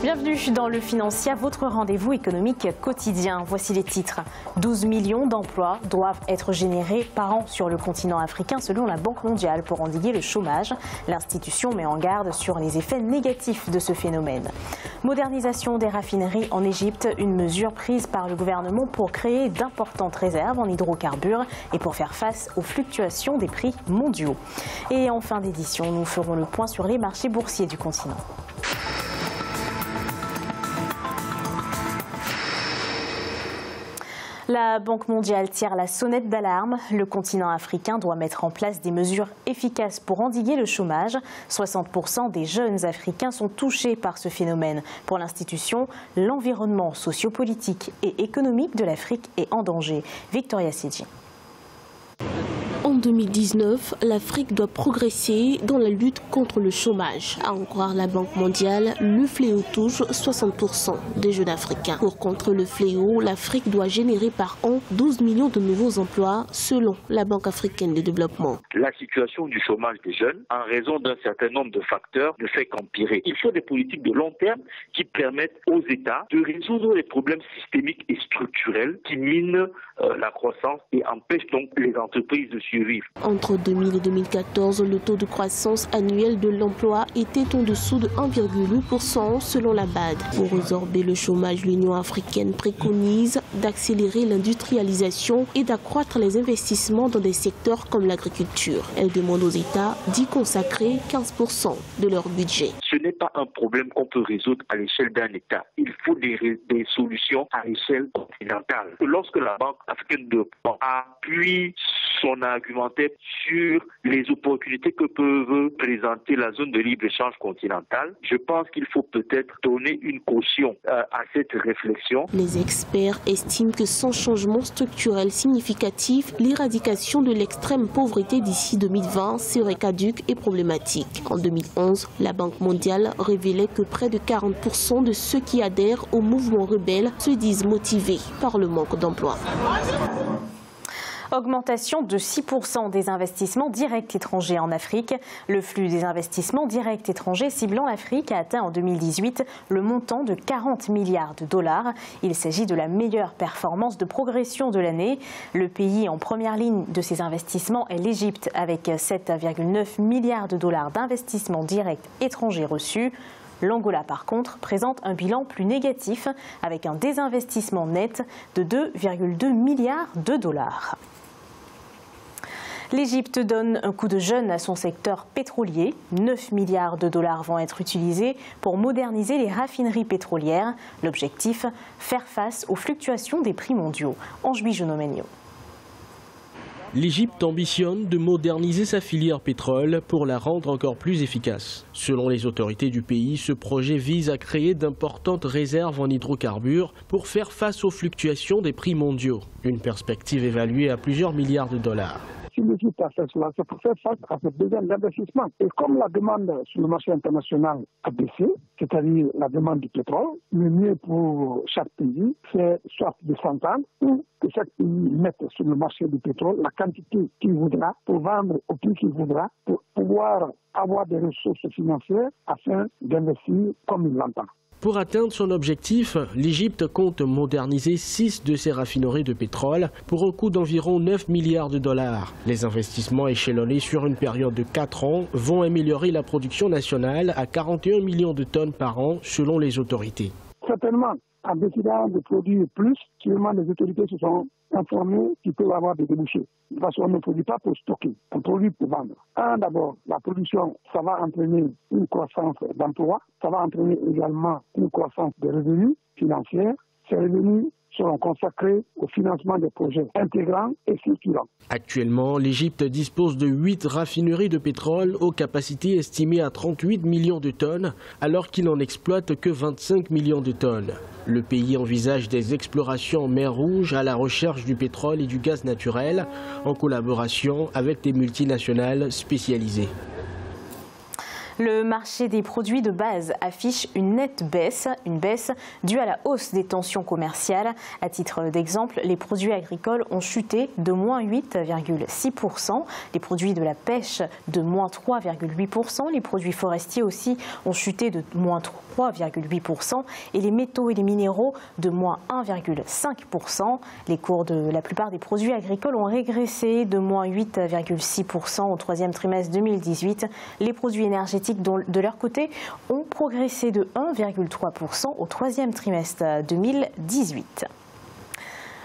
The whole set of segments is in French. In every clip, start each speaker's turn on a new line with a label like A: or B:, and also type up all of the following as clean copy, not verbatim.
A: Bienvenue dans Le Financier, votre rendez-vous économique quotidien. Voici les titres. 12 millions d'emplois doivent être générés par an sur le continent africain selon la Banque mondiale pour endiguer le chômage. L'institution met en garde sur les effets négatifs de ce phénomène. Modernisation des raffineries en Égypte, une mesure prise par le gouvernement pour créer d'importantes réserves en hydrocarbures et pour faire face aux fluctuations des prix mondiaux. Et en fin d'édition, nous ferons le point sur les marchés boursiers du continent. La Banque mondiale tire la sonnette d'alarme. Le continent africain doit mettre en place des mesures efficaces pour endiguer le chômage. 60% des jeunes Africains sont touchés par ce phénomène. Pour l'institution, l'environnement sociopolitique et économique de l'Afrique est en danger. Victoria Sidji.
B: En 2019, l'Afrique doit progresser dans la lutte contre le chômage. À en croire la Banque mondiale, le fléau touche 60% des jeunes africains. Pour contrer le fléau, l'Afrique doit générer par an 12 millions de nouveaux emplois selon la Banque africaine de développement.
C: La situation du chômage des jeunes, en raison d'un certain nombre de facteurs, ne fait qu'empirer. Il faut des politiques de long terme qui permettent aux États de résoudre les problèmes systémiques et structurels qui minent la croissance et empêchent donc les entreprises de survivre.
B: Entre 2000 et 2014, le taux de croissance annuel de l'emploi était en dessous de 1,8% selon la BAD. Pour résorber le chômage, l'Union africaine préconise d'accélérer l'industrialisation et d'accroître les investissements dans des secteurs comme l'agriculture. Elle demande aux États d'y consacrer 15% de leur budget.
C: Ce n'est pas un problème qu'on peut résoudre à l'échelle d'un État. Il faut des solutions à l'échelle continentale. Lorsque la Banque africaine de développement appuie son argumentaire sur les opportunités que peut présenter la zone de libre-échange continentale, je pense qu'il faut peut-être donner une caution à cette réflexion.
B: Les experts estiment que sans changement structurel significatif, l'éradication de l'extrême pauvreté d'ici 2020 serait caduque et problématique. En 2011, la Banque mondiale révélait que près de 40% de ceux qui adhèrent au mouvement rebelle se disent motivés par le manque d'emploi.
A: Augmentation de 6% des investissements directs étrangers en Afrique. Le flux des investissements directs étrangers ciblant l'Afrique a atteint en 2018 le montant de 40 milliards de dollars. Il s'agit de la meilleure performance de progression de l'année. Le pays en première ligne de ces investissements est l'Égypte avec 7,9 milliards de dollars d'investissements directs étrangers reçus. L'Angola, par contre, présente un bilan plus négatif avec un désinvestissement net de 2,2 milliards de dollars. L'Égypte donne un coup de jeune à son secteur pétrolier. 9 milliards de dollars vont être utilisés pour moderniser les raffineries pétrolières. L'objectif, faire face aux fluctuations des prix mondiaux. Ange Bijonomagno.
D: L'Égypte ambitionne de moderniser sa filière pétrole pour la rendre encore plus efficace. Selon les autorités du pays, ce projet vise à créer d'importantes réserves en hydrocarbures pour faire face aux fluctuations des prix mondiaux. Une perspective évaluée à plusieurs milliards de dollars.
E: Si l'Égypte a fait cela, c'est pour faire face à ce besoin d'investissement. Et comme la demande sur le marché international a baissé, c'est-à-dire la demande du pétrole, le mieux pour chaque pays, c'est soit de s'entendre ou que chaque pays mette sur le marché du pétrole la quantité qu'il voudra pour vendre au prix qu'il voudra, pour pouvoir avoir des ressources financières afin d'investir comme il l'entend.
D: Pour atteindre son objectif, l'Égypte compte moderniser 6 de ses raffineries de pétrole pour un coût d'environ 9 milliards de dollars. Les investissements échelonnés sur une période de 4 ans vont améliorer la production nationale à 41 millions de tonnes par an selon les autorités.
E: Certainement, en décidant de produire plus, sûrement les autorités se sont informées qu'ils peuvent avoir des débouchés. De toute façon, on ne produit pas pour stocker, on produit pour vendre. D'abord, la production, ça va entraîner une croissance d'emploi, ça va entraîner également une croissance des revenus financiers. Ces revenus seront consacrés au financement des projets intégrants et structurants.
D: Actuellement, l'Égypte dispose de 8 raffineries de pétrole aux capacités estimées à 38 millions de tonnes, alors qu'il n'en exploite que 25 millions de tonnes. Le pays envisage des explorations en mer Rouge à la recherche du pétrole et du gaz naturel, en collaboration avec des multinationales spécialisées.
A: Le marché des produits de base affiche une nette baisse, due à la hausse des tensions commerciales. À titre d'exemple, les produits agricoles ont chuté de moins 8,6%, les produits de la pêche de moins 3,8%, les produits forestiers aussi ont chuté de moins 3,8% et les métaux et les minéraux de moins 1,5%. Les cours de la plupart des produits agricoles ont régressé de moins 8,6% au troisième trimestre 2018. Les produits énergétiques, de leur côté, ont progressé de 1,3% au troisième trimestre 2018.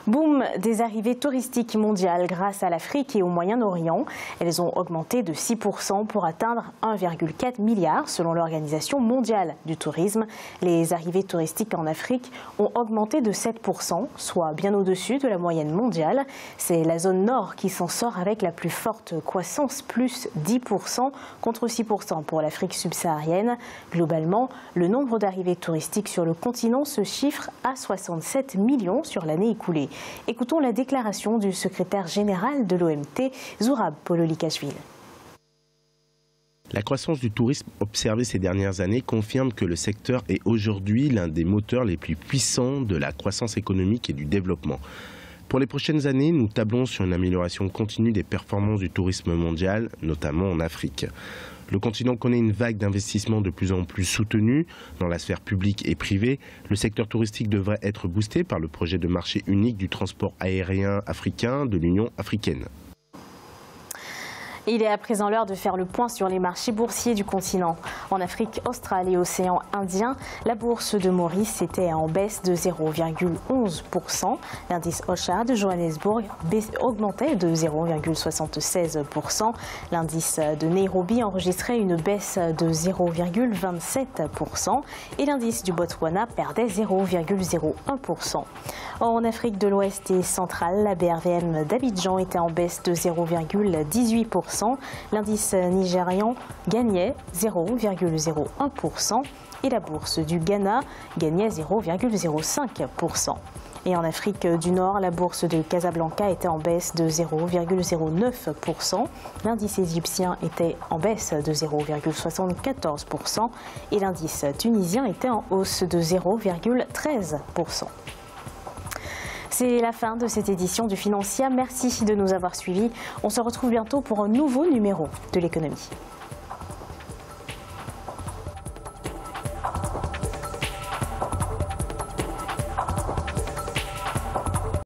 A: Boom des arrivées touristiques mondiales grâce à l'Afrique et au Moyen-Orient. Elles ont augmenté de 6% pour atteindre 1,4 milliard selon l'Organisation mondiale du tourisme. Les arrivées touristiques en Afrique ont augmenté de 7%, soit bien au-dessus de la moyenne mondiale. C'est la zone nord qui s'en sort avec la plus forte croissance, plus 10% contre 6% pour l'Afrique subsaharienne. Globalement, le nombre d'arrivées touristiques sur le continent se chiffre à 67 millions sur l'année écoulée. Écoutons la déclaration du secrétaire général de l'OMT, Zourab Pololikashvili.
F: La croissance du tourisme observée ces dernières années confirme que le secteur est aujourd'hui l'un des moteurs les plus puissants de la croissance économique et du développement. Pour les prochaines années, nous tablons sur une amélioration continue des performances du tourisme mondial, notamment en Afrique. Le continent connaît une vague d'investissements de plus en plus soutenue dans la sphère publique et privée. Le secteur touristique devrait être boosté par le projet de marché unique du transport aérien africain de l'Union africaine.
A: Il est à présent l'heure de faire le point sur les marchés boursiers du continent. En Afrique australe et océan Indien, la bourse de Maurice était en baisse de 0,11%. L'indice Osha de Johannesburg augmentait de 0,76%. L'indice de Nairobi enregistrait une baisse de 0,27%. Et l'indice du Botswana perdait 0,01%. En Afrique de l'Ouest et centrale, la BRVM d'Abidjan était en baisse de 0,18%. L'indice nigérian gagnait 0,01% et la bourse du Ghana gagnait 0,05%. Et en Afrique du Nord, la bourse de Casablanca était en baisse de 0,09%. L'indice égyptien était en baisse de 0,74% et l'indice tunisien était en hausse de 0,13%. C'est la fin de cette édition du Financière. Merci de nous avoir suivis. On se retrouve bientôt pour un nouveau numéro de l'économie.